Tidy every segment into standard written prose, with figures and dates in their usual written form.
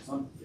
sånt.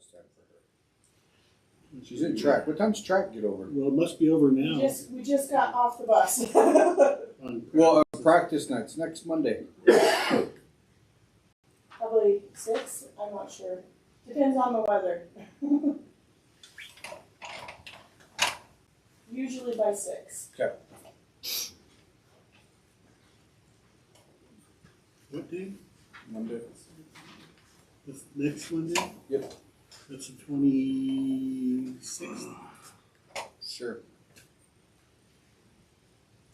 last time for her. She's in track. What time's track get over? Well, it must be over now. We just got off the bus. Well, practice night's next Monday. Probably 6. I'm not sure. Depends on the weather. Usually by 6. Okay. What day? Monday. That's next Monday? Yep. That's the 26th? Sure.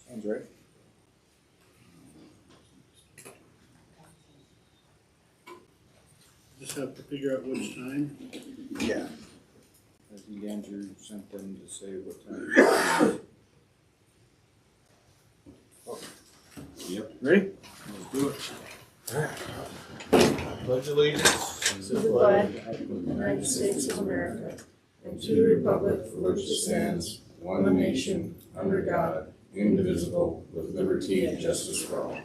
Sounds right. Just have to figure out which time. Yeah. I think Andrew sent them to say what time. Oh. Yep. Ready? Let's do it. Pledge allegiance. To the flag of the United States of America and to the republic for which it stands, one nation, under God, indivisible, with liberty and justice for all.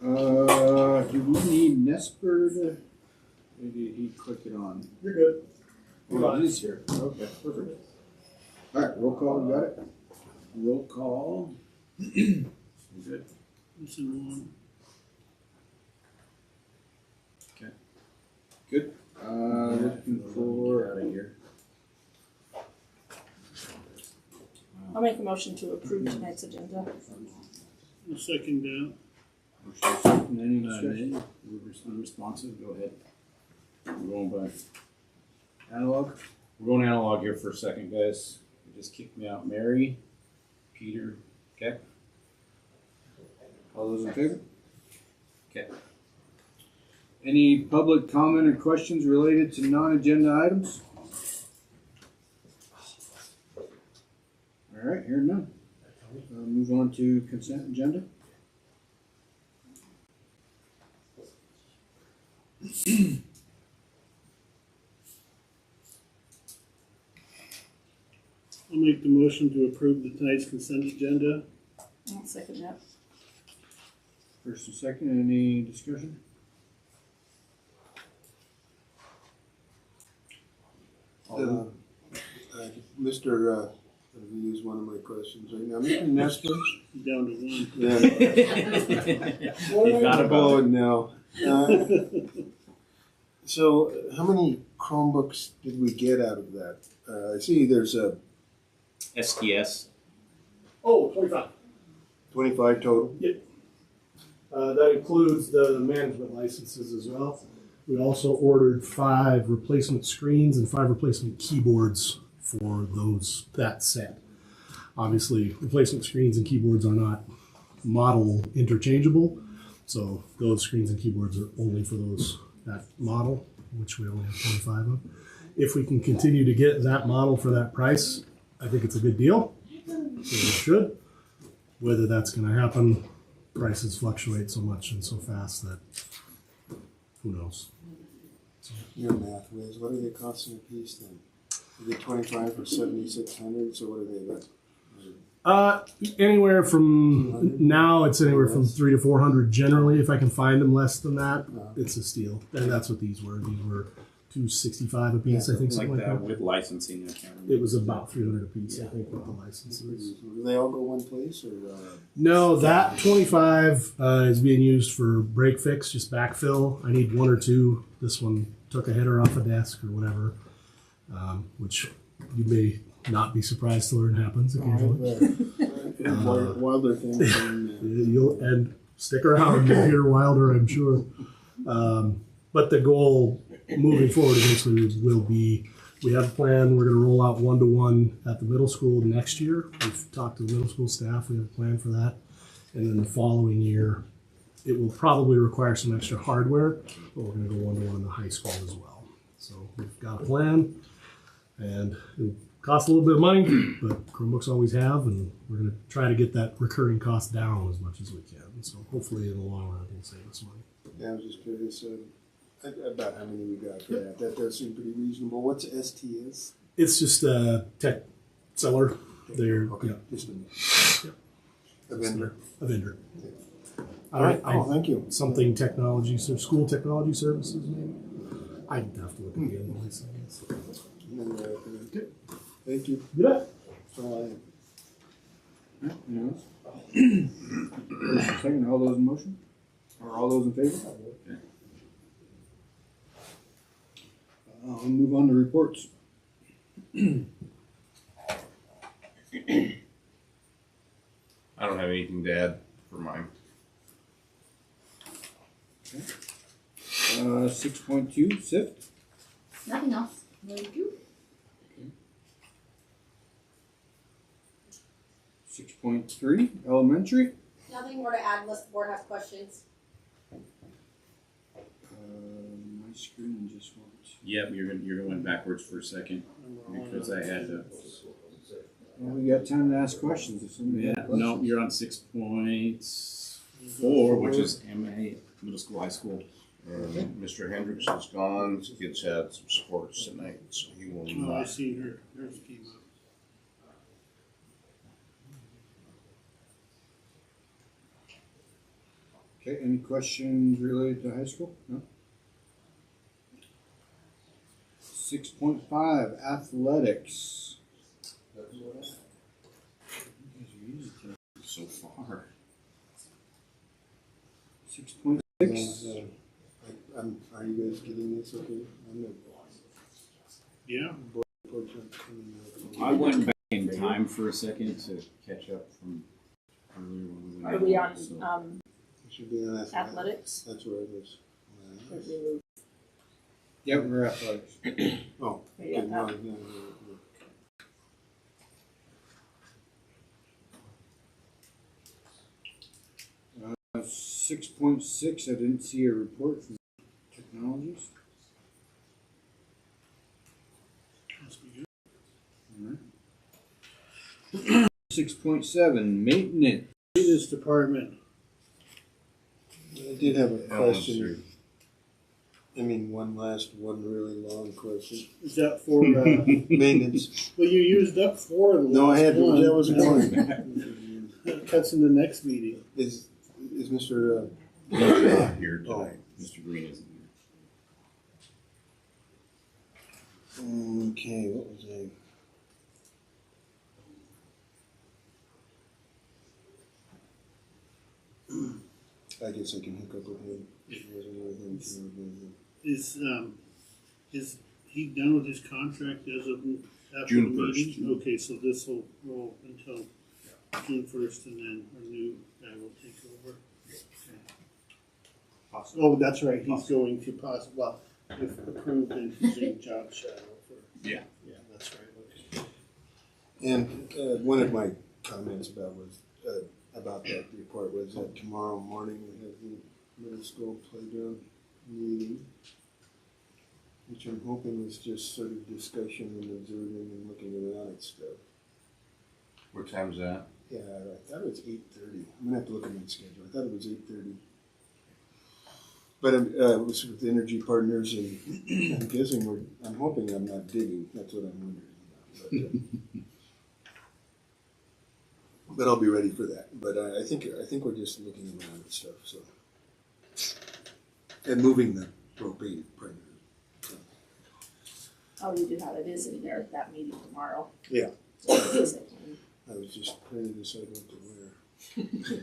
Do we need Nesper to, or did he click it on? You're good. Oh, it is here. Okay, perfect. All right, roll call, you got it? Roll call. Good. Listen one. Okay. Good. Looking for. Out of here. I'll make a motion to approve tonight's agenda. I'll second that. Any discussion? We're unresponsive. Go ahead. We're going by Analog? We're going analog here for a second, guys. They just kicked me out. Mary, Peter, okay? All those in favor? Okay. Any public comment or questions related to non-agenda items? All right, hearing none. Move on to consent agenda. I'll make the motion to approve tonight's consent agenda. I'll second that. First and second, any discussion? Mr. Let me use one of my questions right now. Mr. Nesper? Down to one. You've got Oh, about no. So, how many Chromebooks did we get out of that? I see there's a STS. Oh, 25. 25 total. That includes the management licenses as well. We also ordered 5 replacement screens and 5 replacement keyboards for that set. Obviously, replacement screens and keyboards are not model interchangeable, so those screens and keyboards are only for that model, which we only have 25 of. If we can continue to get that model for that price, I think it's a good deal. So we should. Whether that's going to happen, prices fluctuate so much and so fast that who knows. Your math whiz. What are they costing a piece then? You get 25 for 7,600. So what are they about? Anywhere from now, it's anywhere from 300 to 400 generally. If I can find them less than that, it's a steal. And that's what these were. These were $265 a piece, I think, Like something like that that. with licensing. I can't remember. It was about $300 a piece, I think, with the licenses. Do they all go one place or? No, that 25 is being used for break fix, just backfill. I need 1 or 2. This one took a header off a desk or whatever, which you may not be surprised to learn happens occasionally. Wilder things. And stick around, you'll hear Wilder, I'm sure. But the goal moving forward eventually will be, we have a plan, we're going to roll out 1-to-1 at the middle school next year. We've talked to the middle school staff, we have a plan for that. And then the following year, it will probably require some extra hardware, but we're going to go 1-to-1 in the high school as well. So we've got a plan, and it'll cost a little bit of money, but Chromebooks always have, and we're going to try to get that recurring cost down as much as we can. So hopefully in the long run, it'll save us money. Yeah, I was just curious about how many we got for that. That does seem pretty reasonable. What's STS? It's just a tech seller. They're Okay. yeah, Just Yeah. a vendor. a vendor. All right, oh, thank you. Something technology, so school technology services maybe? I'd have to look at the invoice, I guess. And then, okay. Thank you. Yeah. That's all I have. Anything else? First and second, all those in motion? Or all those in favor? I'll move on to reports. I don't have anything to add for mine. 6.2, SIFT. Nothing else. Thank you. 6.3, elementary. Nothing more to add unless the board has questions. My screen just went. Yep, you're going backwards for a second because I had to. Well, we got time to ask questions if somebody has Yeah, questions. no, you're on 6.4, which is MA, middle school, high school. And Mr. Hendricks is gone. His kids had some sports tonight, so he will Oh, I not. see her, hers came up. Okay, any questions related to high school? No? 6.5, athletics. So far. 6.6. Are you guys getting this okay? I'm not. Yeah, I went back in time for a second to catch up from earlier when we went. Are we on, It should be on athletics? That's where it is. Or did we move? Yep, we're athletics. Oh, Yeah, okay, no, that- no. 6.6, I didn't see a report from technologies. must be good. Alright. 6.7, maintenance. This department, I did have a question. Elementary. I mean, one really long question. is that for, Maintenance. well, you used up 4 of the No, I last had, one. that was one. That cuts in the next meeting. Is Mr. He's not here Oh. tonight. Mr. Green isn't here. Okay, what was I? I guess I can hook up with him. Is he done with his contract as of after June the 1st. meeting? Okay, so this will roll until June 1st, and then our new guy will take over. Possible. Oh, that's right, he's going to well, if approved, then he's in job shadow for. Yeah. Yeah, that's right, okay. And one of my comments about that report was that tomorrow morning we have the middle school playground meeting, which I'm hoping is just sort of discussion and observing and looking around at stuff. What time's that? Yeah, I thought it was 8:30. I'm gonna have to look at my schedule. I thought it was 8:30. But it was with Energy Partners, and I'm guessing I'm hoping I'm not digging. That's what I'm wondering about. But I'll be ready for that. But I think we're just looking around at stuff. So and moving the propane primarily. Oh, you do have it is in there at that meeting tomorrow. Yeah. Okay. I was just trying to decide what to wear.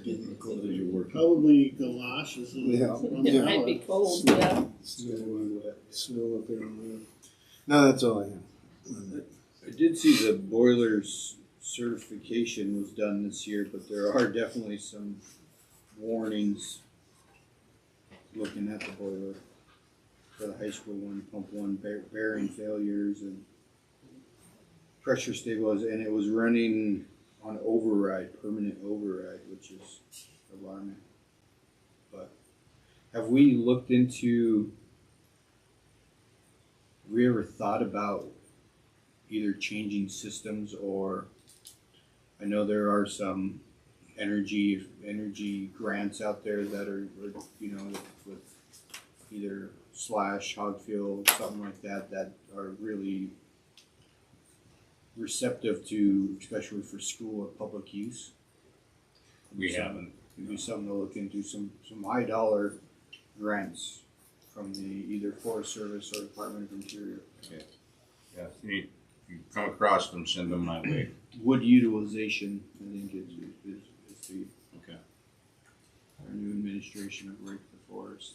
Getting cold. You're working. Probably galoshes. And Yeah. It might be cold, yeah. Snow up there on the road. No, that's all I have. I did see the boilers certification was done this year, but there are definitely some warnings looking at the boiler. For the high school one, pump one, bearing failures and pressure stabilization, and it was running on override, permanent override, which is alarming. But have we looked into, have we ever thought about either changing systems or, I know there are some energy grants out there that are with either Slash, Hogfield, something like that, that are really receptive to, especially for school or public use. We haven't It'd be something to look into, some high dollar grants from the either Forest Service or Department of Interior. Yeah, if you come across them, send them my way. Wood utilization, I think is the, Okay. our new administration of Rake the Forest.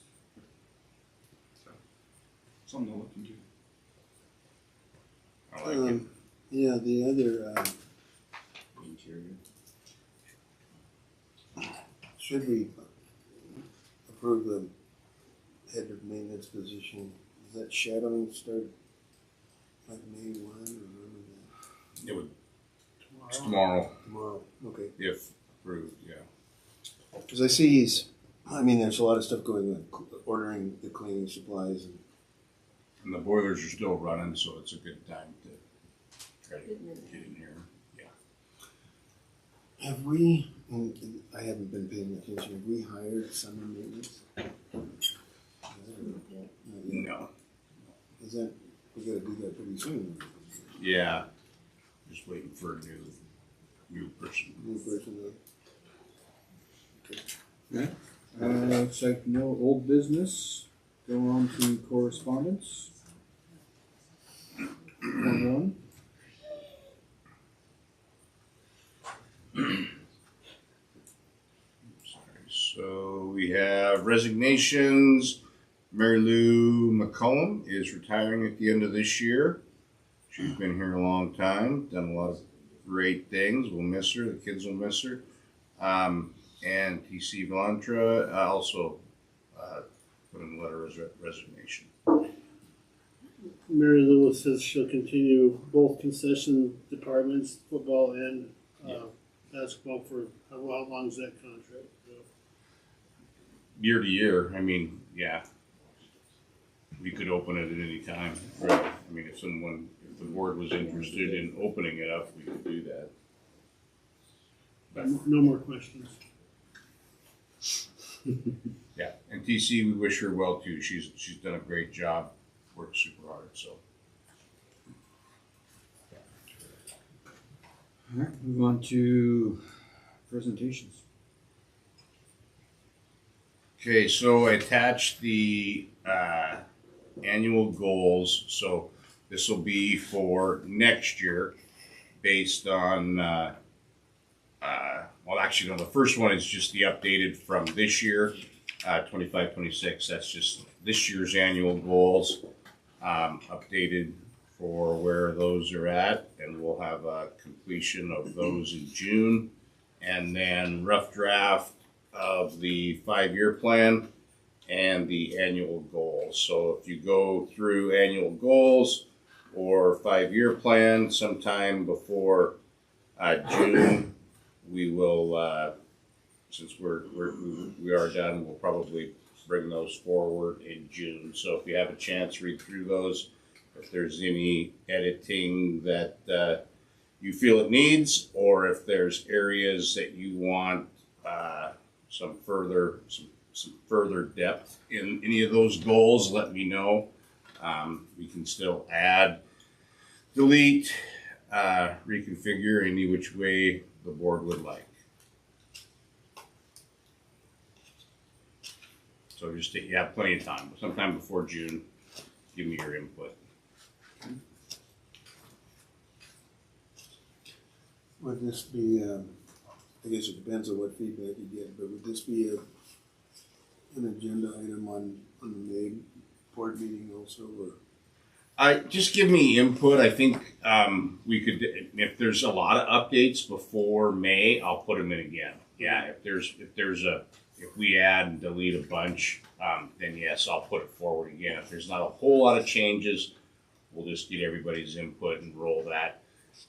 So, something to look into. I like it. Yeah, the other, Interior. should we approve the head of maintenance position? Does that shadowing start like May 1 or when is It would, it's tomorrow, that? Tomorrow, okay. if approved, yeah. Because I see there's a lot of stuff going on, ordering the cleaning supplies and And the boilers are still running, so it's a good time to try to get in here. have we, and I haven't been paying attention, have we hired summer maintenance? Not yet. No. Is that, we gotta do that pretty soon. Yeah. Just waiting for a new person. New person, Looks like no old business. Go on to correspondence. One. Sorry. So we have resignations. Mary Lou McCullum is retiring at the end of this year. She's been here a long time, done a lot of great things. We'll miss her. The kids will miss her. And TC Valantra also put in a letter of resignation. Mary Lewis says she'll continue both concession departments, football and basketball for, how long is that contract? Year to year, I mean, yeah. We could open it at any time, right? I mean, if the board was interested in opening it up, we could do that. But, No more questions. yeah, and TC, we wish her well too. She's done a great job, worked super hard, so. Alright, move on to presentations. Okay, so I attached the annual goals. So this will be for next year based on, well, actually, no, the first one is just the updated from this year, 25, 26. That's just this year's annual goals, updated for where those are at. And we'll have a completion of those in June. And then rough draft of the 5-year plan and the annual goals. So if you go through annual goals or 5-year plan sometime before June, we will, since we are done, we'll probably bring those forward in June. So if you have a chance, read through those. If there's any editing that you feel it needs, or if there's areas that you want some further depth in any of those goals, let me know. We can still add, delete, reconfigure any which way the board would like. So just you have plenty of time. Sometime before June, give me your input. Would this be, I guess it depends on what feedback you get, but would this be an agenda item on the May board meeting also, or? Just give me input. I think we could, if there's a lot of updates before May, I'll put them in again. Yeah, if we add and delete a bunch, then yes, I'll put it forward again. If there's not a whole lot of changes, we'll just get everybody's input and roll that.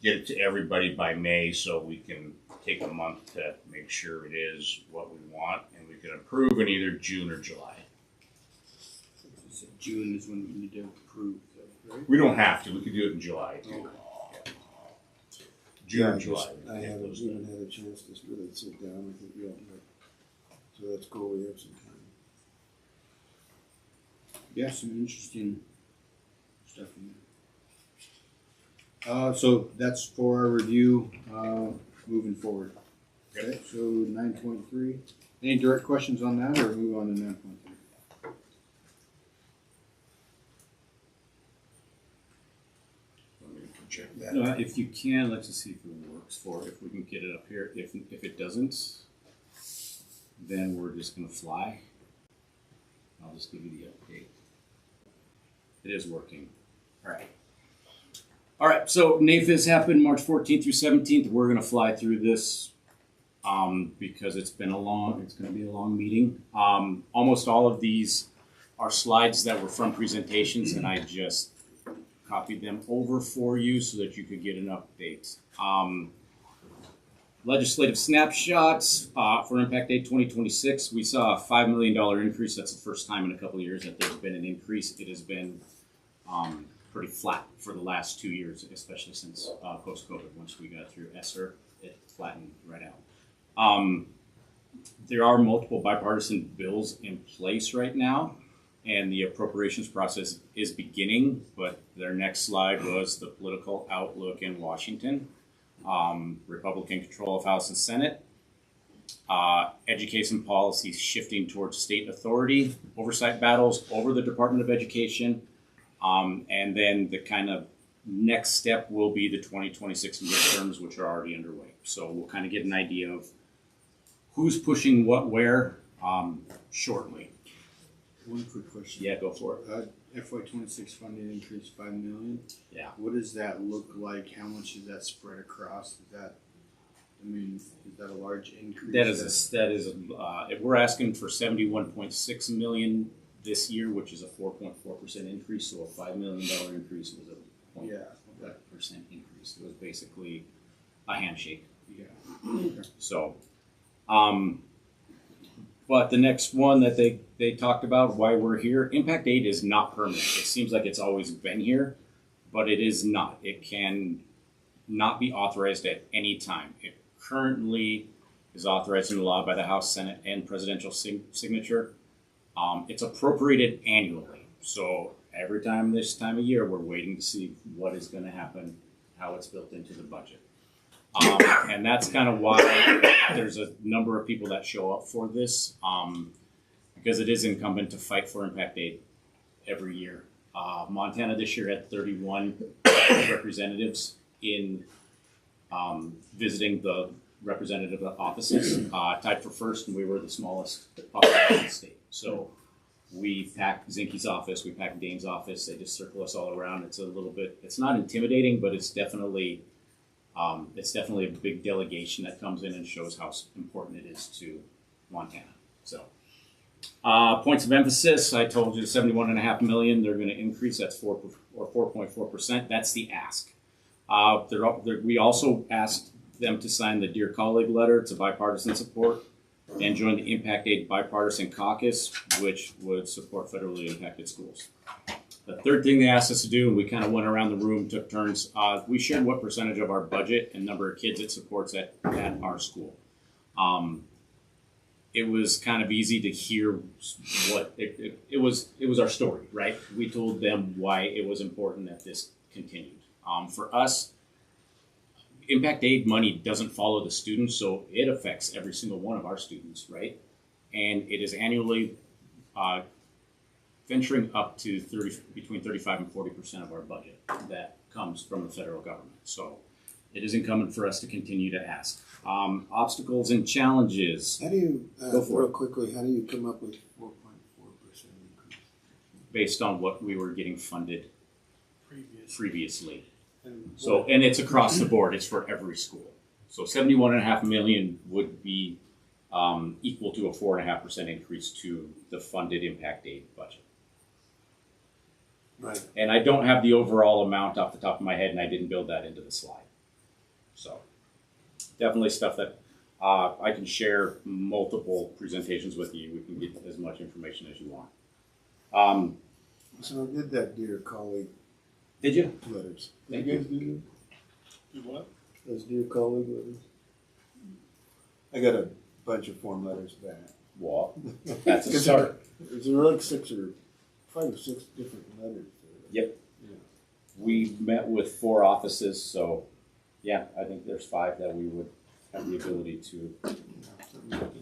Get it to everybody by May so we can take a month to make sure it is what we want, and we can approve in either June or July. June is when we need to approve, though, right? We don't have to. We could do it in July too. Yeah. June or July. I haven't even had a chance to really sit down with it yet, but, so that's cool, we have some time. Yeah, some interesting stuff in there. So that's for our review, moving forward. Okay, so 9.3. Any direct questions on that, or move on to 9.3? Let me check that. If you can, let's just see if it works if we can get it up here. If it doesn't, then we're just gonna fly. I'll just give you the update. It is working. All right. All right, so NAFIS happened March 14th through 17th. We're gonna fly through this because it's gonna be a long meeting. Almost all of these are slides that were from presentations, and I just copied them over for you so that you could get an update. Legislative snapshots for Impact Day 2026. We saw a $5 million increase. That's the first time in a couple of years that there's been an increase. It has been pretty flat for the last 2 years, especially since post-COVID. Once we got through ESSER, it flattened right out. There are multiple bipartisan bills in place right now, and the appropriations process is beginning, but their next slide was the political outlook in Washington. Republican control of House and Senate, education policies shifting towards state authority, oversight battles over the Department of Education, and then the kind of next step will be the 2026 midterms, which are already underway. So we'll kind of get an idea of who's pushing what where shortly. One quick question. Yeah, go for it. FY26 funding increased $5 million. Yeah. What does that look like? How much is that spread across? Is that a large increase? We're asking for 71.6 million this year, which is a 4.4% increase. So a $5 million increase was a 0.5% increase. It was basically a handshake. Yeah. So, but the next one that they talked about, why we're here, Impact Aid is not permanent. It seems like it's always been here, but it is not. It can not be authorized at any time. It currently is authorized in law by the House, Senate, and presidential signature. It's appropriated annually. So every time this time of year, we're waiting to see what is going to happen, how it's built into the budget. And that's kind of why there's a number of people that show up for this, because it is incumbent to fight for Impact Aid every year. Montana this year had 31 representatives in visiting the representative offices, tied for first, and we were the smallest population in the state. So we packed Zinke's office, we packed Dane's office. They just circle us all around. It's a little bit, it's not intimidating, but it's definitely a big delegation that comes in and shows how important it is to Montana. So, points of emphasis, I told you 71.5 million, they're going to increase, that's 4.4%. That's the ask. We also asked them to sign the Dear Colleague letter. It's a bipartisan support, and join the Impact Aid Bipartisan Caucus, which would support federally impacted schools. The third thing they asked us to do, and we kind of went around the room, took turns, we shared what percentage of our budget and number of kids it supports at our school. It was kind of easy to hear what it was our story, right? We told them why it was important that this continued. For us, Impact Aid money doesn't follow the students, so it affects every single one of our students, right? And it is annually venturing up to between 35 and 40% of our budget that comes from the federal government. So it is incumbent for us to continue to ask. Obstacles and challenges. How do you, Go for real it. quickly, how do you come up with 4.4% increase? Based on what we were getting funded previously. And So, and it's across the board. It's for every school. So 71.5 million would be equal to a 4.5% increase to the funded Impact Aid budget. Right. And I don't have the overall amount off the top of my head, and I didn't build that into the slide. So definitely stuff that I can share multiple presentations with you. We can get as much information as you want. So I did that Dear Colleague Did you? letters. Thank you guys do do what? those Dear Colleague letters? I got a bunch of form letters back. Well, that's a start. There's like 5 or 6 different letters. Yep. Yeah. We met with 4 offices, so yeah, I think there's 5 that we would have the ability to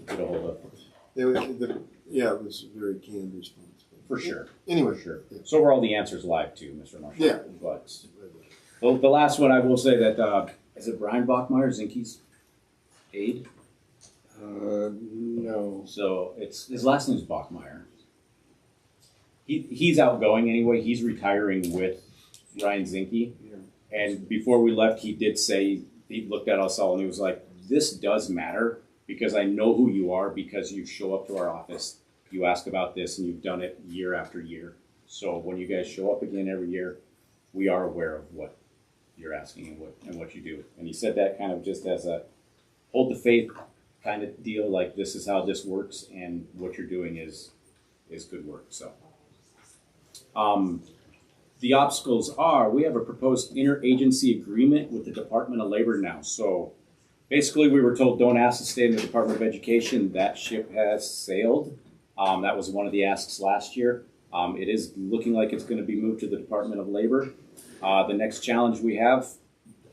get a hold of. Yeah, it was a very canned response. For sure. Anyway, For sure. Yeah. So were all the answers live too, Mr. Marshall? Yeah. But the last one I will say that, is it Brian Bachmeyer, Zinke's aide? No. So his last name's Bachmeyer. He's outgoing anyway. He's retiring with Ryan Zinke. Yeah. And before we left, he did say, he looked at us all and he was like, this does matter because I know who you are because you show up to our office, you ask about this, and you've done it year after year. So when you guys show up again every year, we are aware of what you're asking and what you do. And he said that kind of just as a hold the faith kind of deal, like this is how this works and what you're doing is good work. So the obstacles are, we have a proposed interagency agreement with the Department of Labor now. So basically we were told don't ask to stay in the Department of Education. That ship has sailed. That was one of the asks last year. It is looking like it's going to be moved to the Department of Labor. The next challenge we have,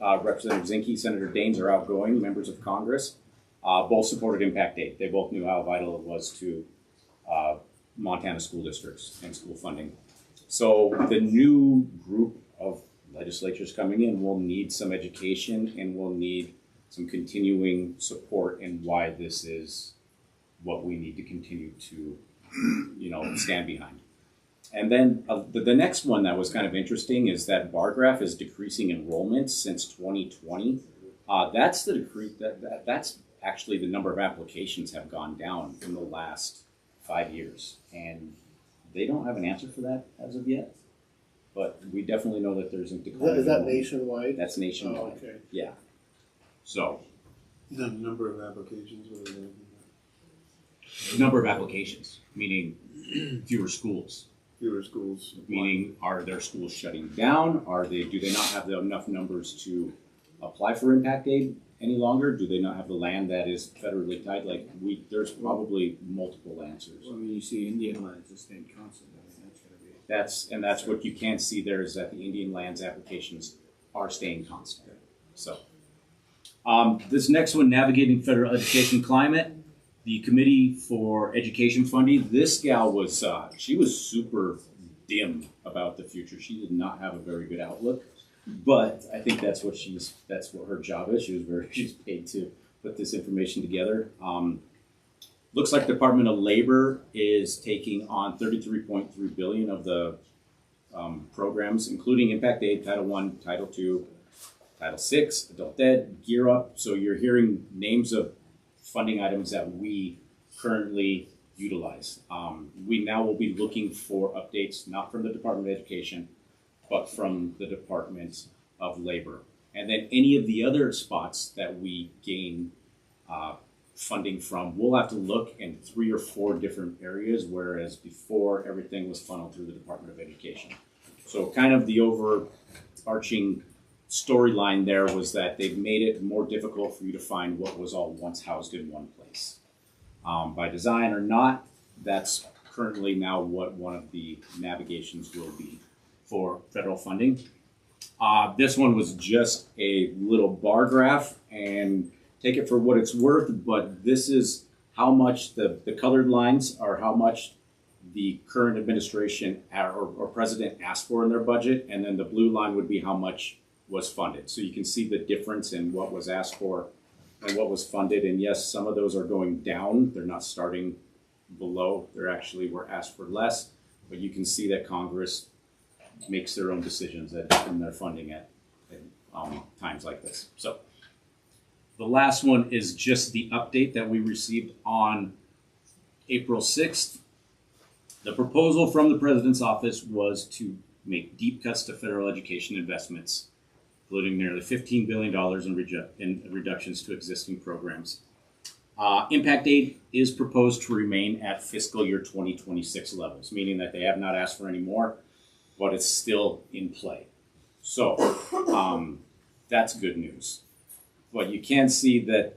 Representative Zinke, Senator Daines are outgoing members of Congress. Both supported Impact 8. They both knew how vital it was to Montana school districts and school funding. So the new group of legislatures coming in will need some education and will need some continuing support in why this is what we need to continue to, stand behind. And then the next one that was kind of interesting is that bar graph is decreasing enrollment since 2020. That's the decrease that's actually the number of applications have gone down in the last 5 years, and they don't have an answer for that as of yet. But we definitely know that there's a decline. Is that nationwide? That's nationwide. Oh, okay. Yeah. So the number of applications, what are they? number of applications, meaning fewer schools. Fewer schools. Meaning, are their schools shutting down? Do they not have enough numbers to apply for impact aid any longer? Do they not have the land that is federally tied? There's probably multiple answers. Well, I mean, you see Indian lands just staying constant. I mean, that's gotta be. That's what you can see there is that the Indian lands applications are staying constant. So, this next one, navigating federal education climate. The Committee for Education Funding, this gal was, she was super dim about the future. She did not have a very good outlook, but I think that's what her job is. She's paid to put this information together. Looks like the Department of Labor is taking on $33.3 billion of the programs, including Impact Aid, Title I, Title II, Title VI, Adult Ed, Gear Up. So you're hearing names of funding items that we currently utilize. We now will be looking for updates, not from the Department of Education, but from the Department of Labor. And then any of the other spots that we gain funding from, we'll have to look in 3 or 4 different areas, whereas before everything was funneled through the Department of Education. So kind of the overarching storyline there was that they've made it more difficult for you to find what was all once housed in one place. By design or not, that's currently now what one of the navigations will be for federal funding. This one was just a little bar graph, and take it for what it's worth, but this is how much the colored lines are how much the current administration or president asked for in their budget, and then the blue line would be how much was funded. So you can see the difference in what was asked for and what was funded. And yes, some of those are going down. They're not starting below. They're actually were asked for less, but you can see that Congress makes their own decisions in their funding at times like this. So the last one is just the update that we received on April 6th. The proposal from the president's office was to make deep cuts to federal education investments, including nearly $15 billion in reductions to existing programs. Impact aid is proposed to remain at fiscal year 2026 levels, meaning that they have not asked for any more, but it's still in play. So that's good news. But you can see that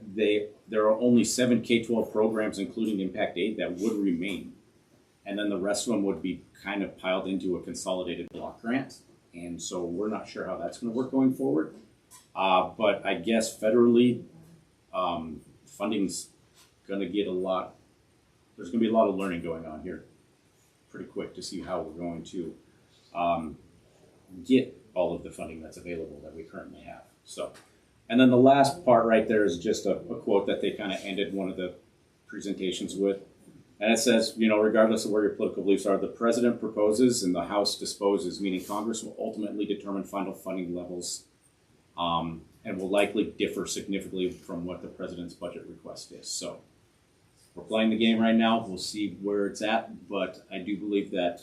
there are only 7 K-12 programs, including Impact Aid, that would remain. And then the rest of them would be kind of piled into a consolidated block grant. And so we're not sure how that's going to work going forward. But I guess federally, funding's gonna get a lot, there's gonna be a lot of learning going on here pretty quick to see how we're going to get all of the funding that's available that we currently have. So, and then the last part right there is just a quote that they kind of ended one of the presentations with. And it says, you know, regardless of where your political beliefs are, the president proposes and the House disposes, meaning Congress will ultimately determine final funding levels and will likely differ significantly from what the president's budget request is. So we're playing the game right now. We'll see where it's at, but I do believe that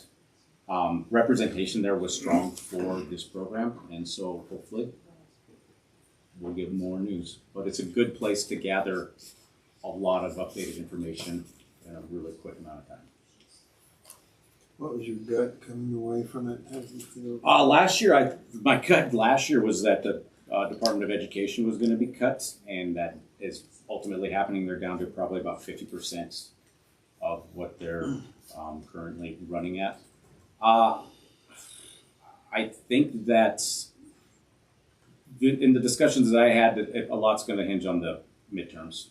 representation there was strong for this program, and so hopefully we'll get more news. But it's a good place to gather a lot of updated information in a really quick amount of time. What was your gut coming away from it? How did you feel? Last year, my gut last year was that the Department of Education was going to be cut, and that is ultimately happening. They're down to probably about 50% of what they're currently running at. I think that in the discussions that I had, a lot's going to hinge on the midterms.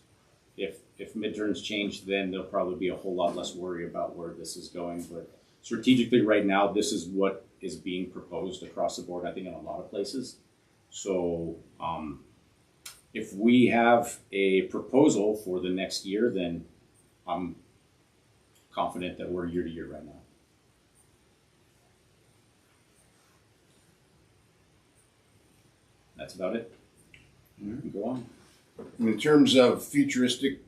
If midterms change, then there'll probably be a whole lot less worry about where this is going. But strategically right now, this is what is being proposed across the board, I think, in a lot of places. So if we have a proposal for the next year, then I'm confident that we're year to year right now. That's about it. You can go on. In terms of futuristic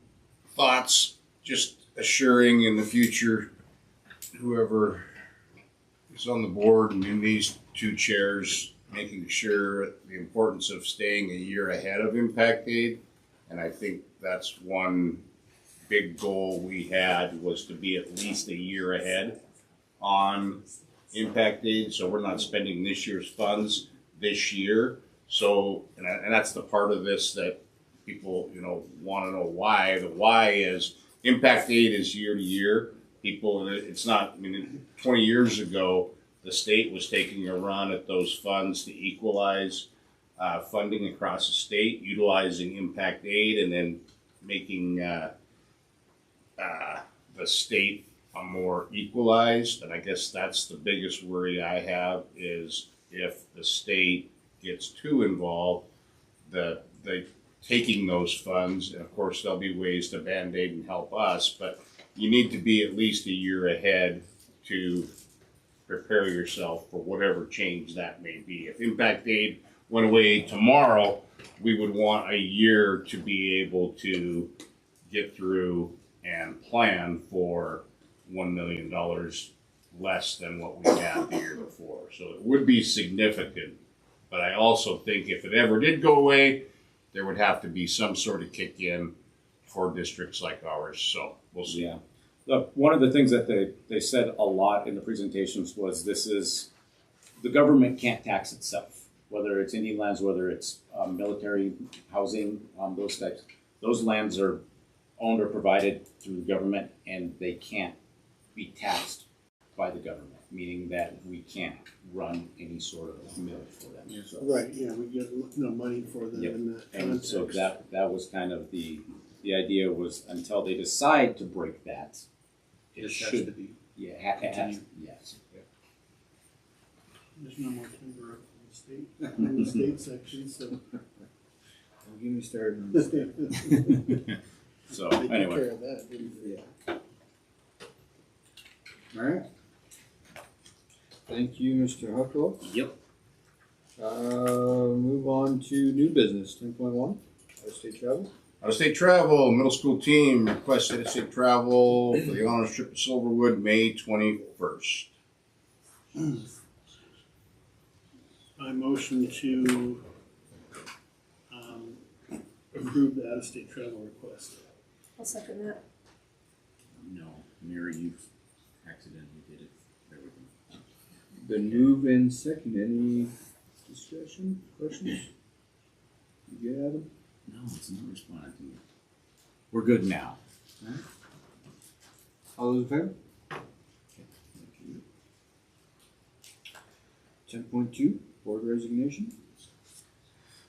thoughts, just assuring in the future, whoever is on the board and in these two chairs, making sure the importance of staying a year ahead of impact aid. And I think that's one big goal we had, was to be at least a year ahead on impact aid. So we're not spending this year's funds this year. So, and that's the part of this that people, you know, want to know why. The why is impact aid is year to year. People, it's not, I mean, 20 years ago, the state was taking a run at those funds to equalize funding across the state, utilizing impact aid, and then making the state more equalized. And I guess that's the biggest worry I have, is if the state gets too involved, the taking those funds, and of course there'll be ways to band-aid and help us, but you need to be at least a year ahead to prepare yourself for whatever change that may be. If impact aid went away tomorrow, we would want a year to be able to get through and plan for $1 million less than what we had the year before. So it would be significant. But I also think if it ever did go away, there would have to be some sort of kick in for districts like ours. So we'll see. Yeah. Look, one of the things that they said a lot in the presentations was the government can't tax itself, whether it's Indian lands, whether it's military housing, those types. Those lands are owned or provided through the government, and they can't be taxed by the government, meaning that we can't run any sort of mill for them. Yeah. So, Right, yeah, we get no money for them Yep. in that and context. so that was kind of the idea, was until they decide to break that, it This has should to be. Yeah, it has, Continue. yes. There's no more timber up in the state section, so. Don't get me started on this. They So took anyway, care of that, didn't they? All right. Thank you, Mr. Huckle. yep. Move on to new business, 10.1, out-of-state travel. Out-of-state travel, middle school team requests out-of-state travel for the honors trip to Silverwood, May 21st. I motion to approve the out-of-state travel request. I'll second that. No, Mary, you accidentally did it. There we go. Been moved and second. Any discussion, questions? You get Adam? No, it's not responding to me. We're good now. All those in favor? 10.2, board resignation.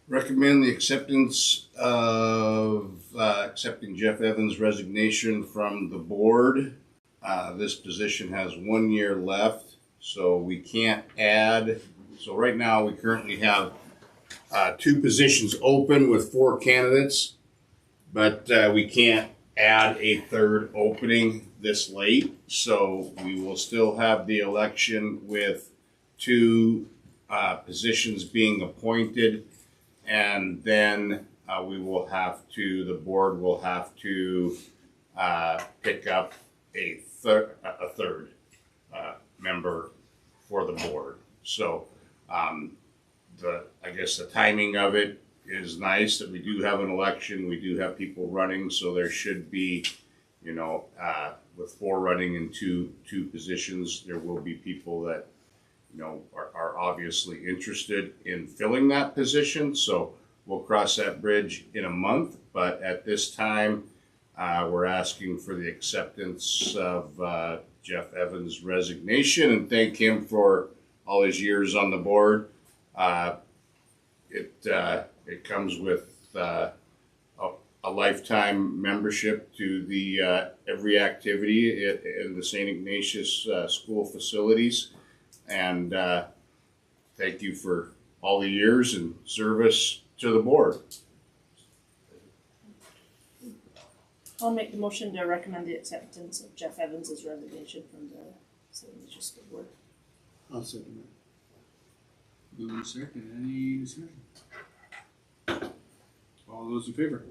Recommend the acceptance of accepting Jeff Evans' resignation from the board. This position has 1 year left, so we can't add. So right now, we currently have 2 positions open with 4 candidates, but we can't add a third opening this late. So we will still have the election with 2 positions being appointed, and then the board will have to pick up a third member for the board. So I guess the timing of it is nice that we do have an election, we do have people running, so there should be, with 4 running in two positions, there will be people that, are obviously interested in filling that position. So we'll cross that bridge in a month, but at this time, we're asking for the acceptance of Jeff Evans' resignation and thank him for all his years on the board. It comes with a lifetime membership to the every activity in the St. Ignatius school facilities, and thank you for all the years and service to the board. I'll make the motion to recommend the acceptance of Jeff Evans' resignation from the St. Ignatius School Board. I'll second Moving second, any discussion? All those in favor?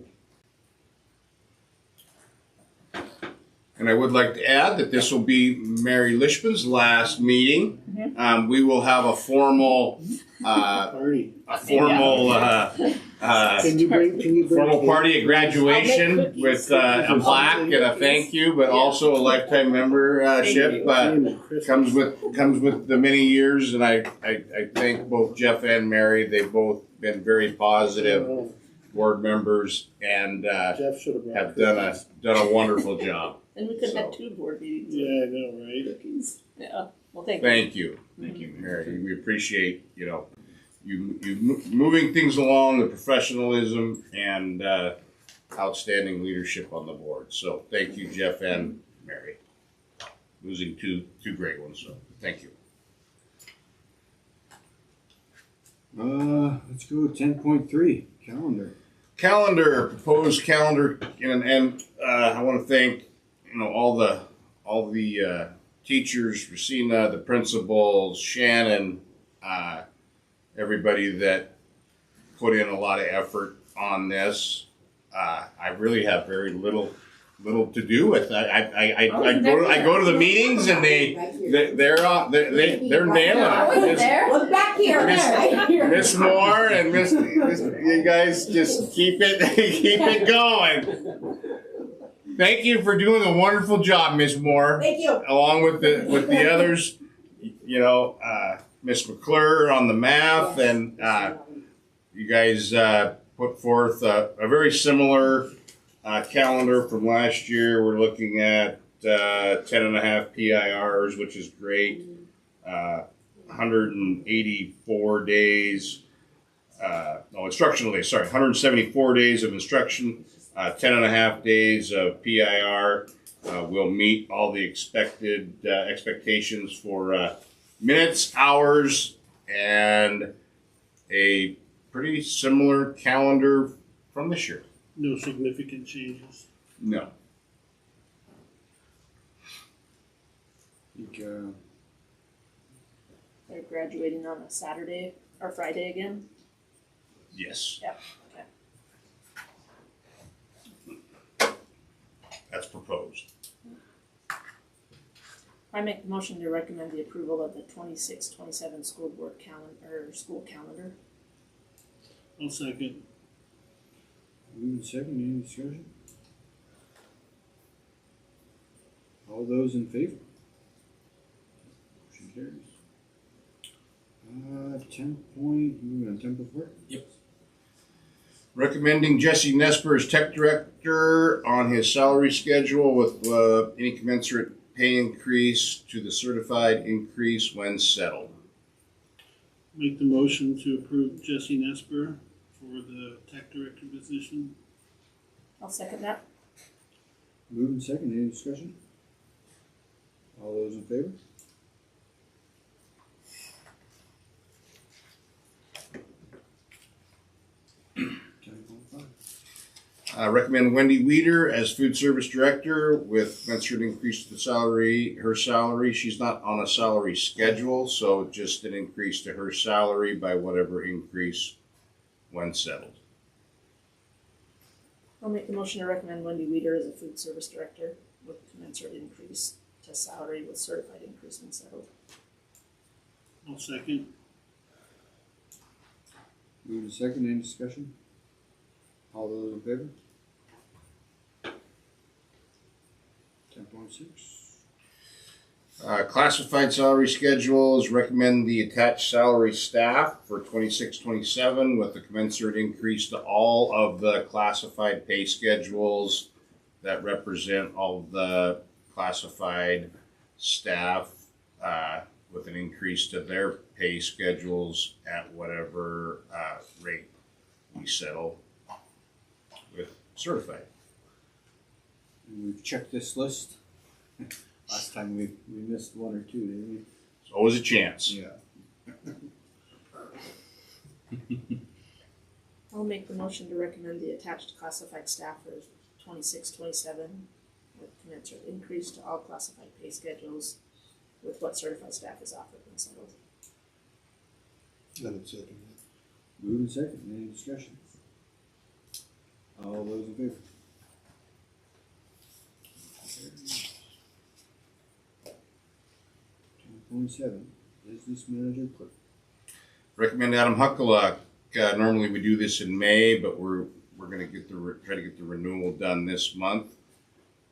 And I would like to add that this will be Mary Lishman's last meeting. We will have a formal, Party. Can you bring formal party at graduation with a plaque and a thank you, but also a lifetime membership. Comes with the many years, and I thank both Jeff and Mary. They've both been very positive board members and Jeff should have done a wonderful job. And we could have 2 board meetings. Yeah, I know, right? Cookies. Yeah. Well, thank you. Thank you, Mary. We appreciate you moving things along, the professionalism and outstanding leadership on the board. So thank you, Jeff and Mary. Losing two great ones. So thank you. Let's go 10.3, calendar. Proposed calendar, and I want to thank all the teachers, Racina, the principals, Shannon, everybody that put in a lot of effort on this. I really have very little to do with. I go to the meetings and they're nailing it. Look back here. Miss Moore and Miss, you guys just keep it going. Thank you for doing a wonderful job, Miss Moore. Thank you. Along with the others, Miss McClure on the math, and you guys put forth a very similar calendar from last year. We're looking at 10.5 PIRs, which is great. 184 days. Instructional days. Sorry, 174 days of instruction. 10.5 days of PIR. We'll meet all the expected expectations for minutes, hours, and a pretty similar calendar from this year. No significant changes. No. They're graduating on a Saturday or Friday again. Yes. Yep. Okay. That's proposed. I make the motion to recommend the approval of the 26-27 school board school calendar. I'll second. Moving second, any discussion? All those in favor? Motion carries. 10.4. Recommending Jesse Nesper as tech director on his salary schedule with any commensurate pay increase to the certified increase when settled. Make the motion to approve Jesse Nesper for the tech director position. I'll second that. Moving second, any discussion? All those in favor? Recommend Wendy Weeder as food service director with commensurate increase to the salary, her salary. She's not on a salary schedule, so just an increase to her salary by whatever increase when settled. I'll make the motion to recommend Wendy Weeder as a food service director with commensurate increase to salary with certified increase when settled. I'll second. Moving second, any discussion? All those in favor? 10.6. Classified salary schedules, recommend the attached salary staff for 26-27 with a commensurate increase to all of the classified pay schedules that represent all of the classified staff with an increase to their pay schedules at whatever rate we settle with certified. We've checked this list. Last time we missed one or two, didn't It's always a chance. we? Yeah. I'll make the motion to recommend the attached classified staff for 26-27 with commensurate increase to all classified pay schedules with what certified staff is offered when settled. I would second Moving second, any discussion? All those in favor? 10.7, business manager clerk. Recommend Adam Huckaluck. Normally we do this in May, but we're going to try to get the renewal done this month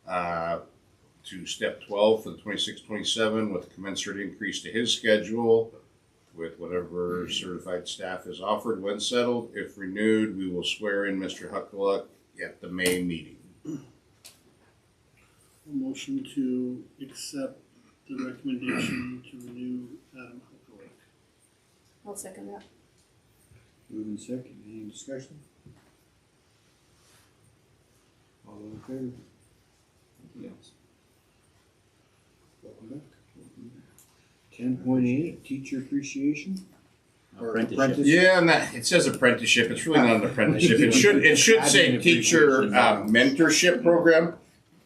to step 12 for the 26-27 with a commensurate increase to his schedule with whatever certified staff is offered when settled. If renewed, we will swear in Mr. Huckaluck at the May meeting. A motion to accept the recommendation to renew Adam Hucklewick. I'll second that. Moving second, any discussion? All those in favor? Anything else? Welcome back. 10.8, teacher appreciation. Or Apprenticeship. Yeah, and that it says apprenticeship. It's really not an apprenticeship. It should say teacher mentorship program,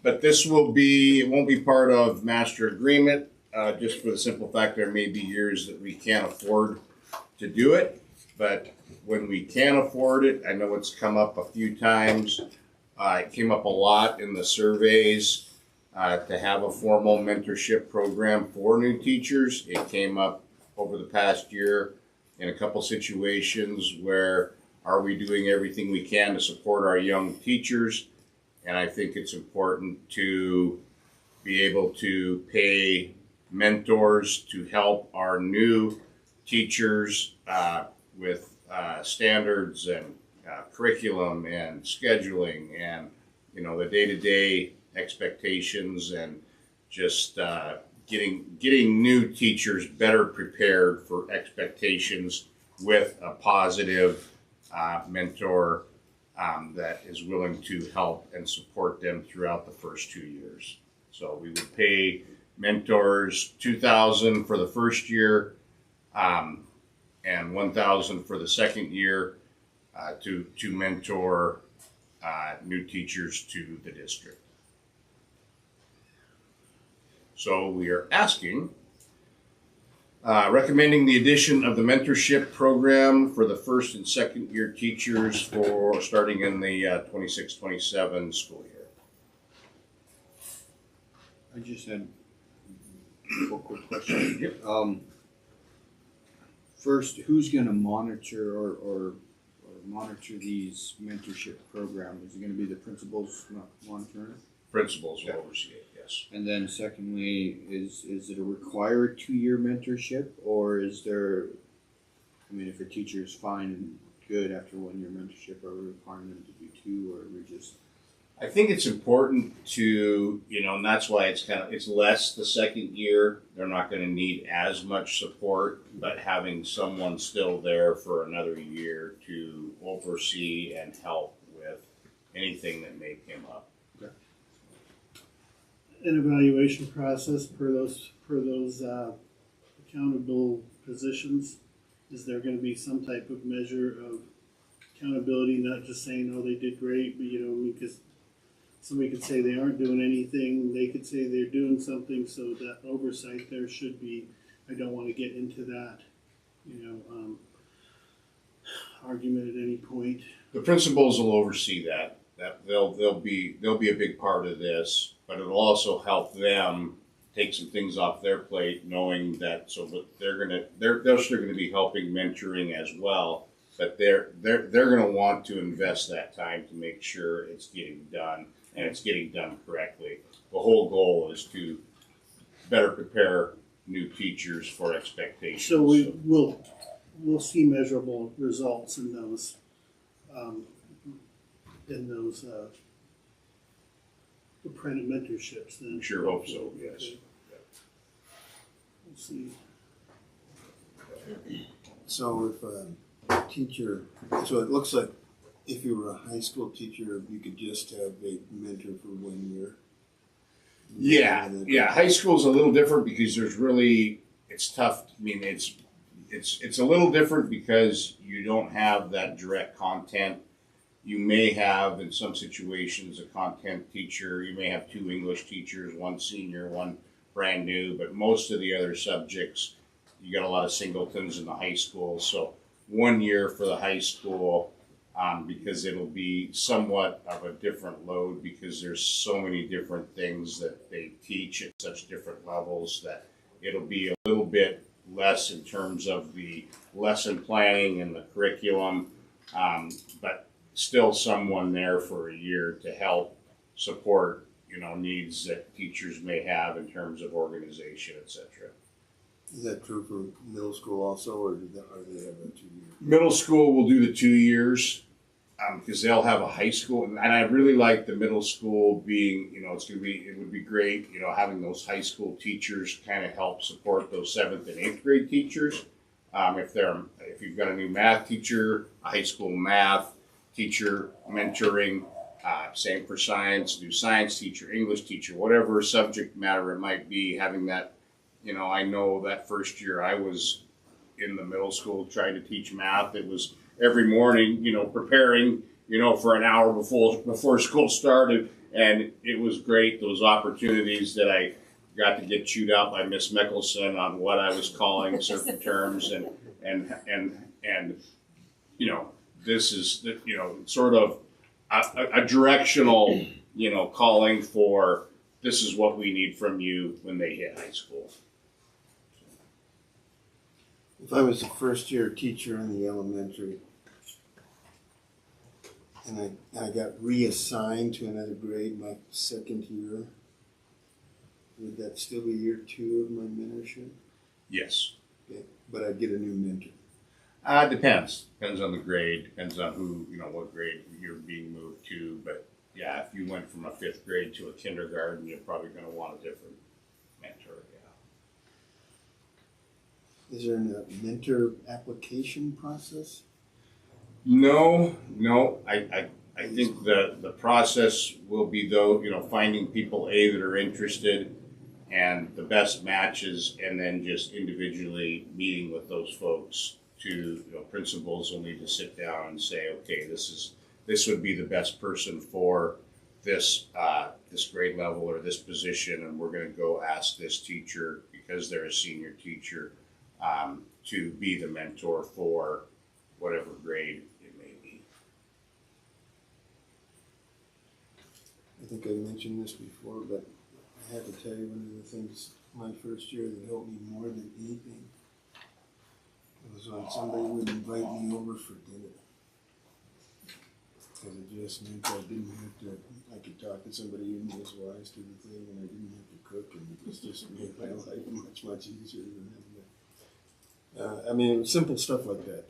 but this won't be part of master agreement. Just for the simple fact there may be years that we can't afford to do it, but when we can afford it, I know it's come up a few times. It came up a lot in the surveys to have a formal mentorship program for new teachers. It came up over the past year in a couple situations where are we doing everything we can to support our young teachers? And I think it's important to be able to pay mentors to help our new teachers with standards and curriculum and scheduling and, you know, the day-to-day expectations and just getting new teachers better prepared for expectations with a positive mentor that is willing to help and support them throughout the first 2 years. So we would pay mentors $2,000 for the first year and $1,000 for the second year to mentor new teachers to the district. So we are recommending the addition of the mentorship program for the first and second year teachers for starting in the 26-27 school year. I just had a quick question. Yep. First, who's gonna monitor or monitor these mentorship programs? Is it gonna be the principals monitoring it? Principals will oversee it, yes. And then secondly, is it a required 2-year mentorship, or is there, I mean, if a teacher is fine and good after 1 year mentorship, are we requiring them to do 2, or are we just? I think it's important to, you know, and that's why it's less the second year. They're not going to need as much support, but having someone still there for another year to oversee and help with anything that may come up. An evaluation process per those accountable positions. Is there going to be some type of measure of accountability, not just saying, oh, they did great, but because somebody could say they aren't doing anything, they could say they're doing something, so that oversight there should be. I don't want to get into that, argument at any point. The principals will oversee that. They'll be a big part of this, but it'll also help them take some things off their plate, knowing that they're still gonna be helping mentoring as well, but they're gonna want to invest that time to make sure it's getting done and it's getting done correctly. The whole goal is to better prepare new teachers for expectations. So we'll see measurable results in those apprentice mentorships then. I sure hope so, yes. We'll see. So if a teacher, so it looks like if you were a high school teacher, you could just have a mentor for 1 year. Yeah. High school's a little different because it's tough. I mean, it's a little different because you don't have that direct content. You may have, in some situations, a content teacher. You may have 2 English teachers, 1 senior, 1 brand new, but most of the other subjects, you got a lot of singletons in the high school. So 1 year for the high school, because it'll be somewhat of a different load because there's so many different things that they teach at such different levels that it'll be a little bit less in terms of the lesson planning and the curriculum, but still someone there for a year to help support, needs that teachers may have in terms of organization, etc. Is that true for middle school also, or do they have a 2 year? Middle school will do the 2 years because they'll have a high school, and I really like the middle school being, it would be great, having those high school teachers kind of help support those 7th and 8th grade teachers. If you've got a new math teacher, a high school math teacher mentoring, same for science, new science teacher, English teacher, whatever subject matter it might be, having that, I know that first year I was in the middle school trying to teach math. It was every morning, preparing, for an hour before school started. And it was great, those opportunities that I got to get chewed out by Miss Mickelson on what I was calling certain terms and this is, sort of a directional, calling for this is what we need from you when they hit high school. If I was a first year teacher in the elementary and I got reassigned to another grade my second year, would that still be year 2 of my mentorship? Yes. Okay. But I'd get a new mentor. Depends on the grade, depends on who, what grade you're being moved to. But yeah, if you went from a 5th grade to a kindergarten, you're probably going to want a different mentor. Yeah. Is there a mentor application process? No. I think the process will be finding people that are interested and the best matches, and then just individually meeting with those folks. To principals will need to sit down and say, okay, this would be the best person for this grade level or this position, and we're going to go ask this teacher because they're a senior teacher to be the mentor for whatever grade it may be. I think I mentioned this before, but I have to tell you one of the things my first year that helped me more than anything was when somebody would invite me over for dinner. Because it just meant I could talk to somebody who was wise to the thing, and I didn't have to cook, and it was just made my life much easier than that. Simple stuff like that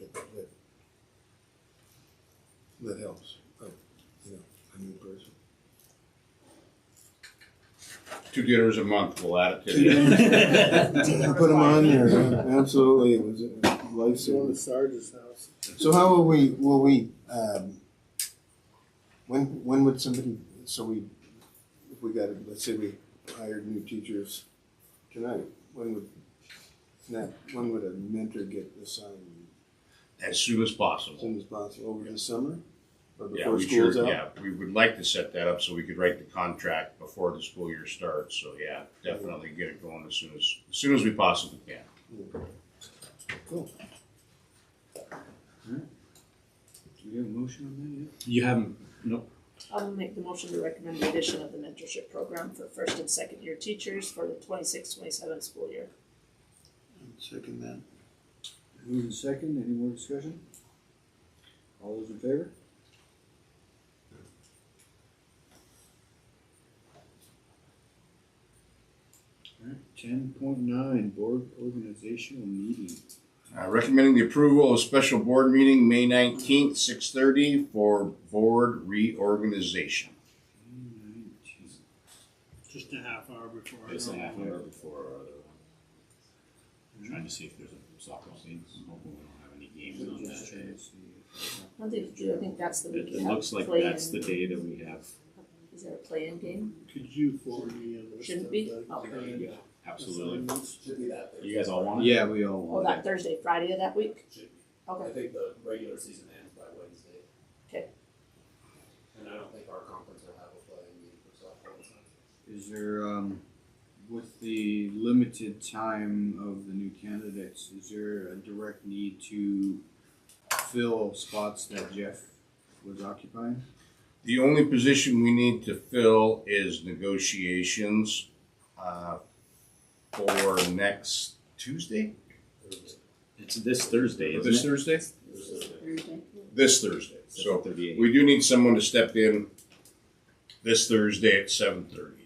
helps. A new person. 2 dinners a month, we'll add it to you. Put them on there. Absolutely, it was a lifesaver. Going to Sarge's house. So how will we When would somebody, if we got, let's say we hired new teachers tonight, when would a mentor get assigned? As soon as As possible. soon as possible, over the summer? Or Yeah, before we school's sure, out? yeah, we would like to set that up so we could write the contract before the school year starts. So yeah, definitely get it going as soon as we possibly can. Cool. Do we have a motion on that You haven't, nope. I'll make the motion to recommend the addition of the mentorship program for first and second year teachers for the 26-27 school year. Second that. yet? Moving second, any more discussion? All those in favor? Alright, 10.9, board organizational meeting. Recommending the approval of special board meeting, May 19th, 6:30 for board reorganization. Just a half hour before. It's a our half normal hour before our other one. I'm trying to see if there's a soccer scene. I'm hoping we don't have any games on Just that trying day. to see. I think that's the week It you have looks like play-in. that's the day that we have. Is there a play-in game? Could you forward me a list Shouldn't of be? the Okay. current Absolutely. assignments? Should be that Thursday. You guys all want it? Yeah, we all Oh, want that it. Thursday, Friday of that week? Should be. I Okay. think the regular season ends by Wednesday. Okay. And I don't think our conference will have a playing meeting for softball. Is there, with the limited time of the new candidates, is there a direct need to fill spots that Jeff was occupying? The only position we need to fill is negotiations for next Tuesday? It's this Thursday, isn't This it? Thursday? This Thursday. So 7:38. we do need someone to step in this Thursday at 7:30,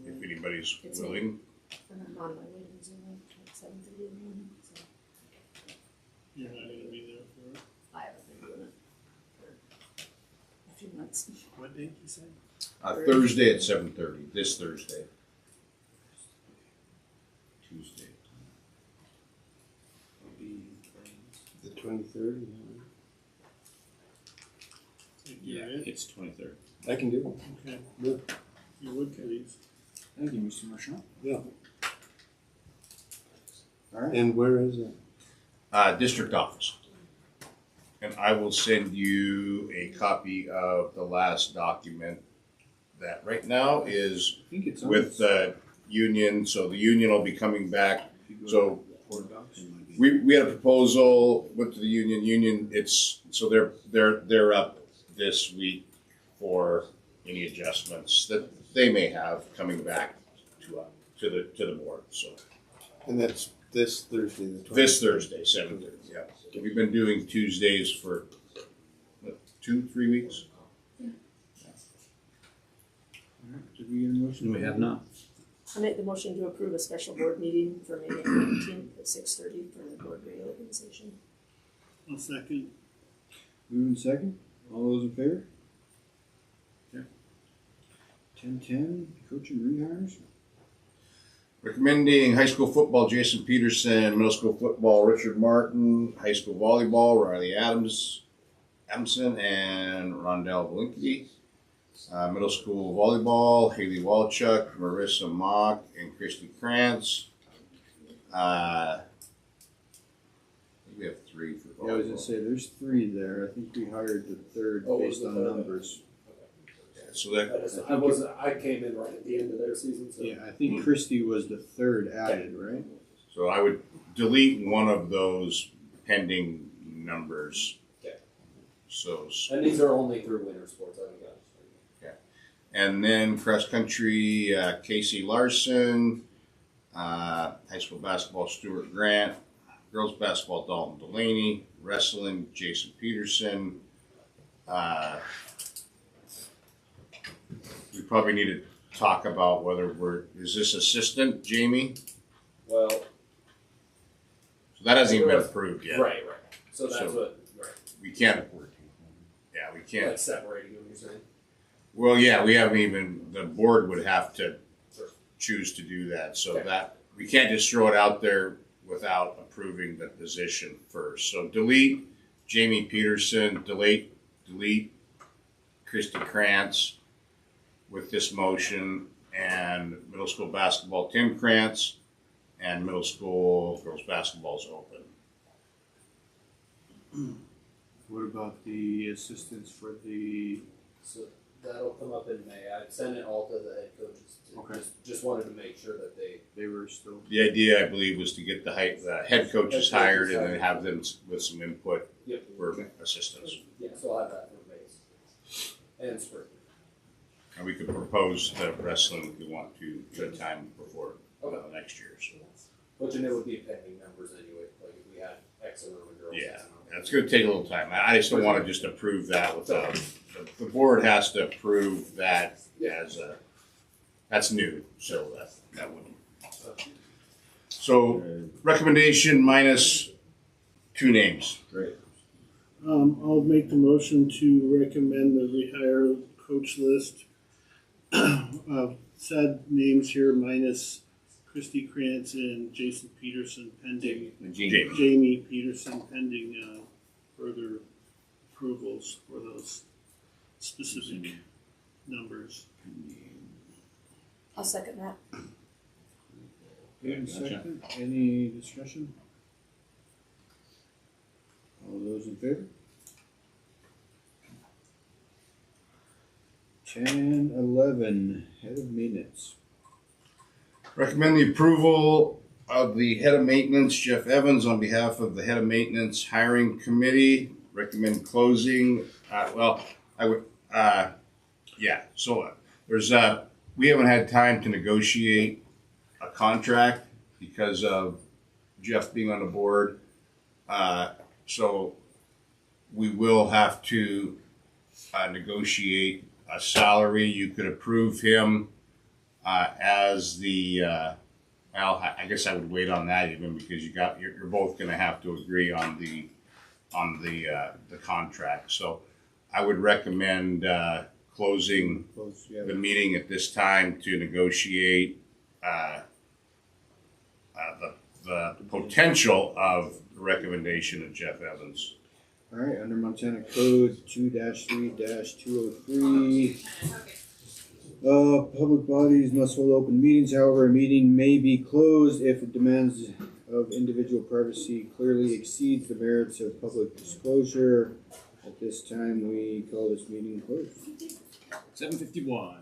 if anybody's It's willing. And I'm on my way to Zoom at 7:30 in the morning, so You're not gonna be there for it. I haven't been doing it for a few months. What date you say? Thursday at 7:30, this Thursday. Tuesday. The 23rd? You're Yeah, it? it's 23rd. I can do Okay. Yeah. You would, please. Thank you, Mr. Marchand. Yeah. Alright. And where is it? District office. And I will send you a copy of the last document that right now is I think it's on with the union, so the union will be coming back. If you go So to Board Docs, it might be. we had a proposal, went to the union, it's, so they're up this week for any adjustments that they may have coming back to the board, so. And that's this Thursday, the 23rd? This Thursday, 7:30, yeah. We've been doing Tuesdays for, what, 2-3 weeks? Alright, did we get a motion? We have not. I make the motion to approve a special board meeting for May 19th at 6:30 for the board reorganization. I'll second. Moving second, all those in favor? Okay. 10:10, coach and rehires. Recommending high school football, Jason Peterson, middle school football, Richard Martin, high school volleyball, Riley Adamson, and Rondell Blinkey. Middle school volleyball, Haley Walchuk, Marissa Mock, and Christy Krantz. We have 3 for volleyball. Yeah, I was gonna say, there's 3 there, I think we hired the third Oh, based was on the third? numbers. So that, I came in right at the end of their season, so. Yeah, I think Christie was the third added, right? so I would delete one of those pending numbers. Okay. So, And these are only through winter sports, I think. and then cross country, Casey Larson, high school basketball, Stuart Grant, girls basketball, Dalton Delaney, wrestling, Jason Peterson. We probably need to talk about whether is this assistant, Jamie? Well, So that hasn't even been approved yet. right. So that's So- what, We can't, yeah, we can't. like separating them, you're saying? Well, yeah, we haven't even, the board would have to Sure. choose to do that, so Okay. that, we can't just throw it out there without approving the position first. So delete Jamie Peterson, delete Christy Krantz with this motion, and middle school basketball Tim Krantz, and middle school girls basketball is open. What about the assistants for the, So that'll come up in May. I've sent it all to the head coaches. Okay. Just wanted to make sure that they were still, The idea, I believe, was to get the head coaches hired and then have them with some input yep. for assistance. Yeah, so I'll have that for May and spring. And we could propose the wrestling if we want to at a time before next year. So. Which and it would be pending numbers anyway. Like if we had X amount of girls. Yeah, X amount of- it's gonna take a little time. I just don't wanna just approve that without, the board has to approve that as a, that's new, so that wouldn't. So recommendation minus 2 names. great. I'll make the motion to recommend the rehire coach list. Said names here minus Christy Krantz and Jason Peterson pending, Jamie. Jamie Peterson pending, further approvals for those specific numbers. I'll second that. Okay, Gotcha. second, any discussion? All those in favor? 10, 11, head of maintenance. Recommend the approval of the head of maintenance, Jeff Evans, on behalf of the head of maintenance hiring committee. Recommend closing, there's, we haven't had time to negotiate a contract because of Jeff being on the board. So we will have to negotiate a salary. You could approve him as the, I guess I would wait on that even because you're both gonna have to agree on the contract. So I would recommend closing Close, yeah. the meeting at this time to negotiate the potential of the recommendation of Jeff Evans. All right, under Montana Code 2-3-203. Public bodies must hold open meetings. However, a meeting may be closed if it demands of individual privacy clearly exceeds the merits of public disclosure. At this time, we call this meeting closed. 7:51.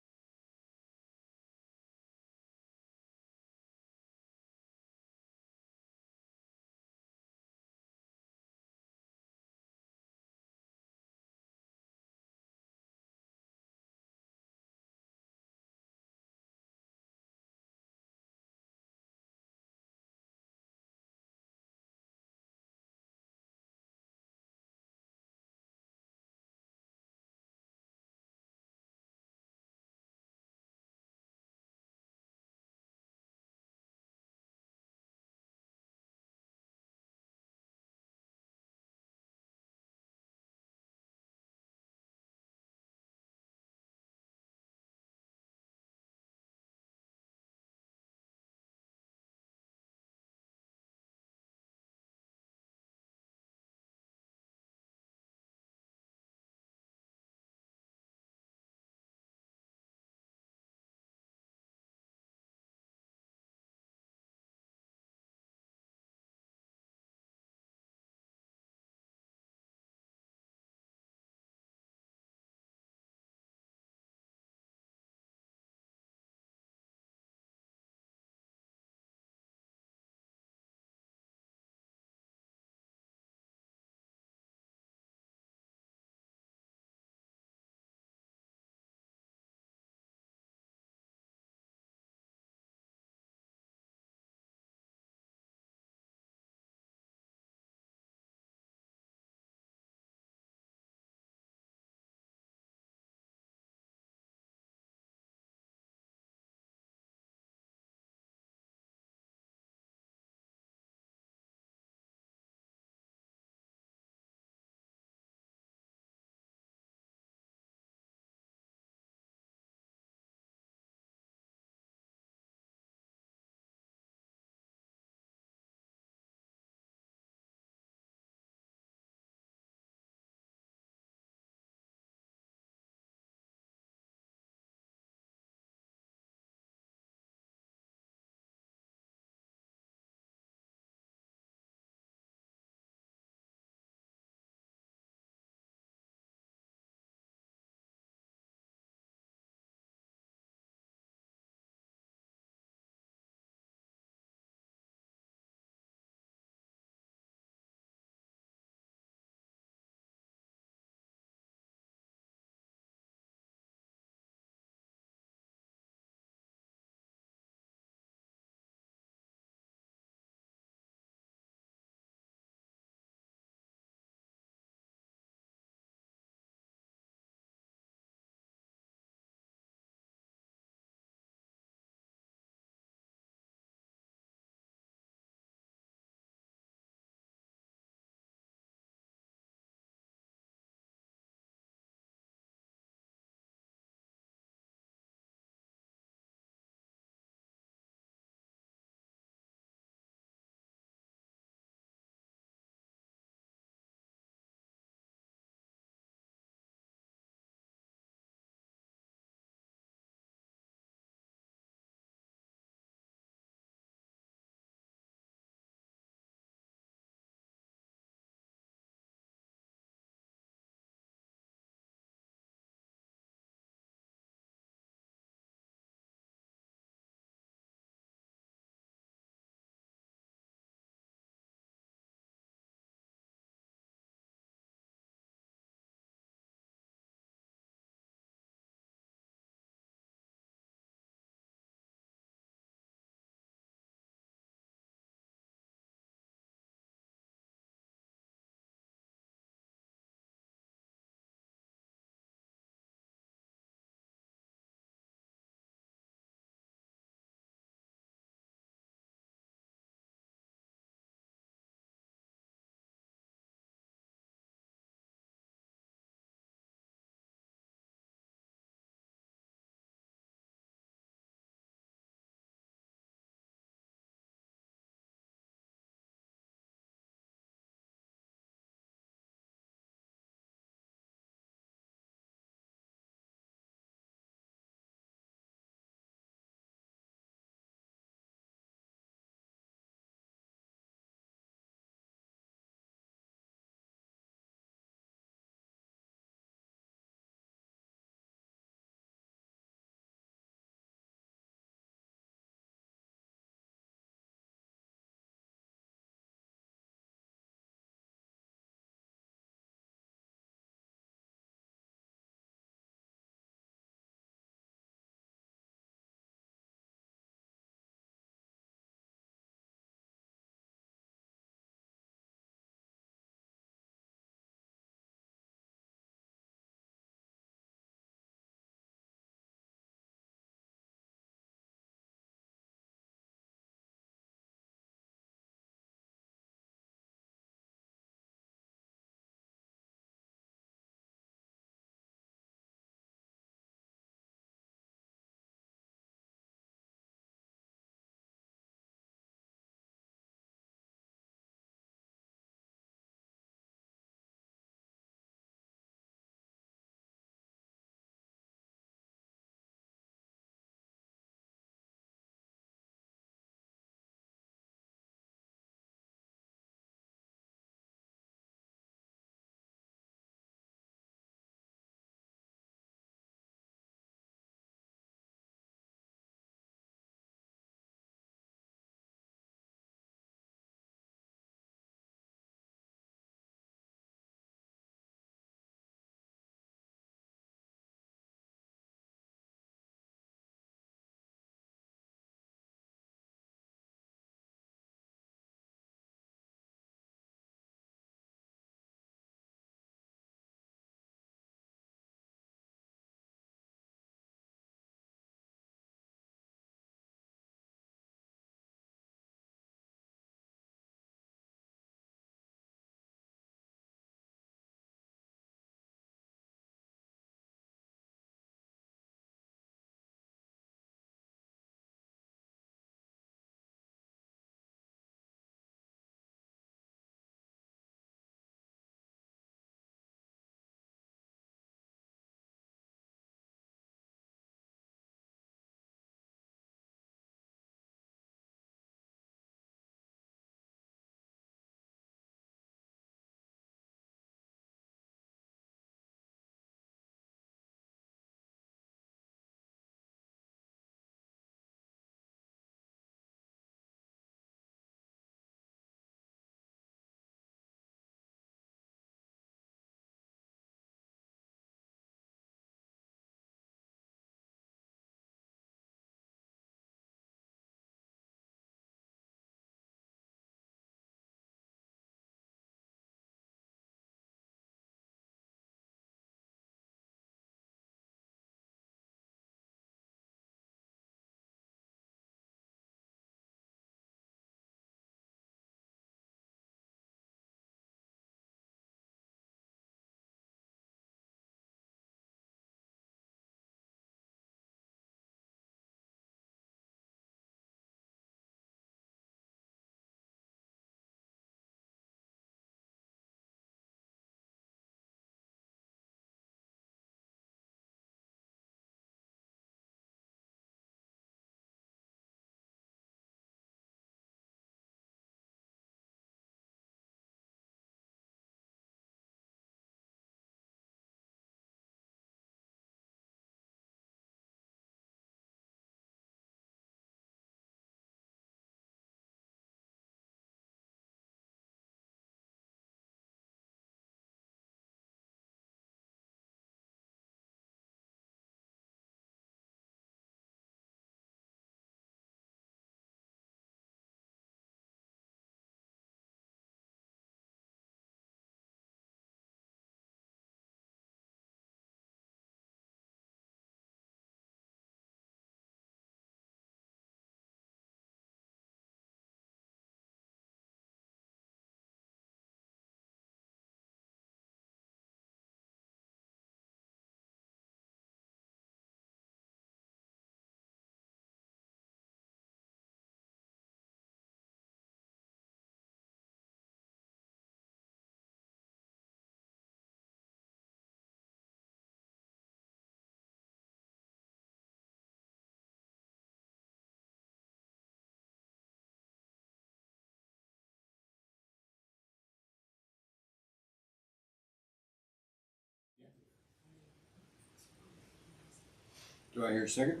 Do I hear a second?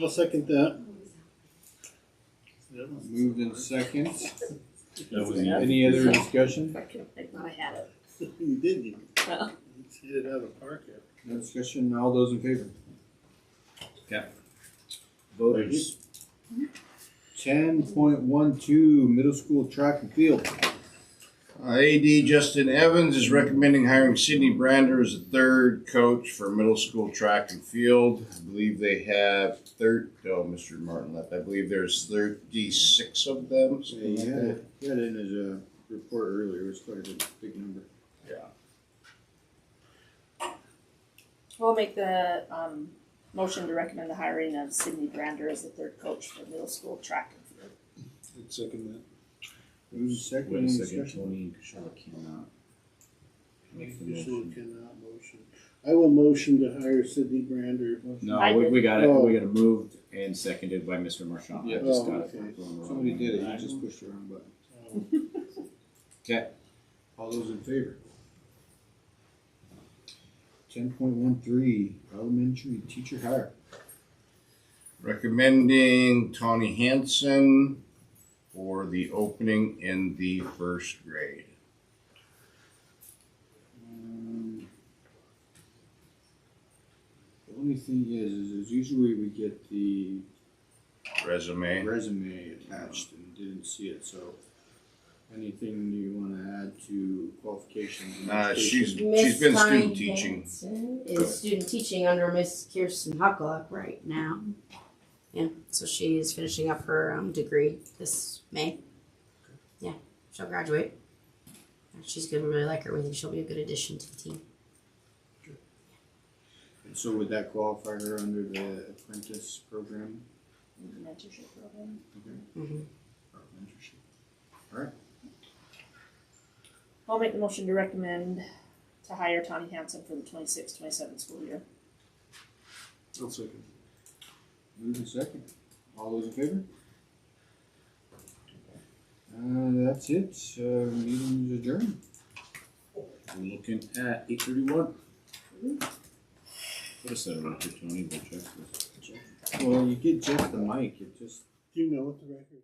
I'll second that. Moved in second. That was Any other discussion? I thought I had it. You did, you Well, hit it out of the park here. No discussion, all those in favor? Okay. Voters. 10.12, middle school track and field. AD Justin Evans is recommending hiring Sydney Brander as the third coach for middle school track and field. I believe they have Mr. Martin left. I believe there's 36 of them. Yeah, he had it in his report earlier, it was quite a big number. I'll make the motion to recommend the hiring of Sydney Brander as the third coach for middle school track and field. I'd second that. Moved in second, Wait any a second, discussion? Tony and Kashara cannot make the Official motion. cannot motion. I will motion to hire Sydney Brander. No, we got it, Oh. we got it moved and seconded by Mr. Marchand. I Yeah. just Oh, got it. okay. Somebody did it, you just pushed the wrong button. Okay. All those in favor? 10.13, elementary teacher hire. Recommending Tawny Hanson for the opening in the first grade. The only thing is usually we get the Resume. resume attached and didn't see it, so anything you wanna add to qualifications and She's education? Miss been Connie student teaching. Hanson is student teaching under Miss Kirsten Huckluck right now. Yeah, so she is finishing up her degree this May. Yeah, she'll graduate. She's gonna really like her. We think she'll be a good addition to the team. And so would that qualify her under the apprentice program? Mentorship program. Mm-hmm. Or mentorship? I'll make the motion to recommend to hire Tawny Hanson for the 26-27 school year. I'll second. Moved in second. All those in favor? That's it. Meeting's adjourned. We're looking at 8:31. Put a set of record, Tony, but check this. Well, you get just the mic, it just. Do you know what the record?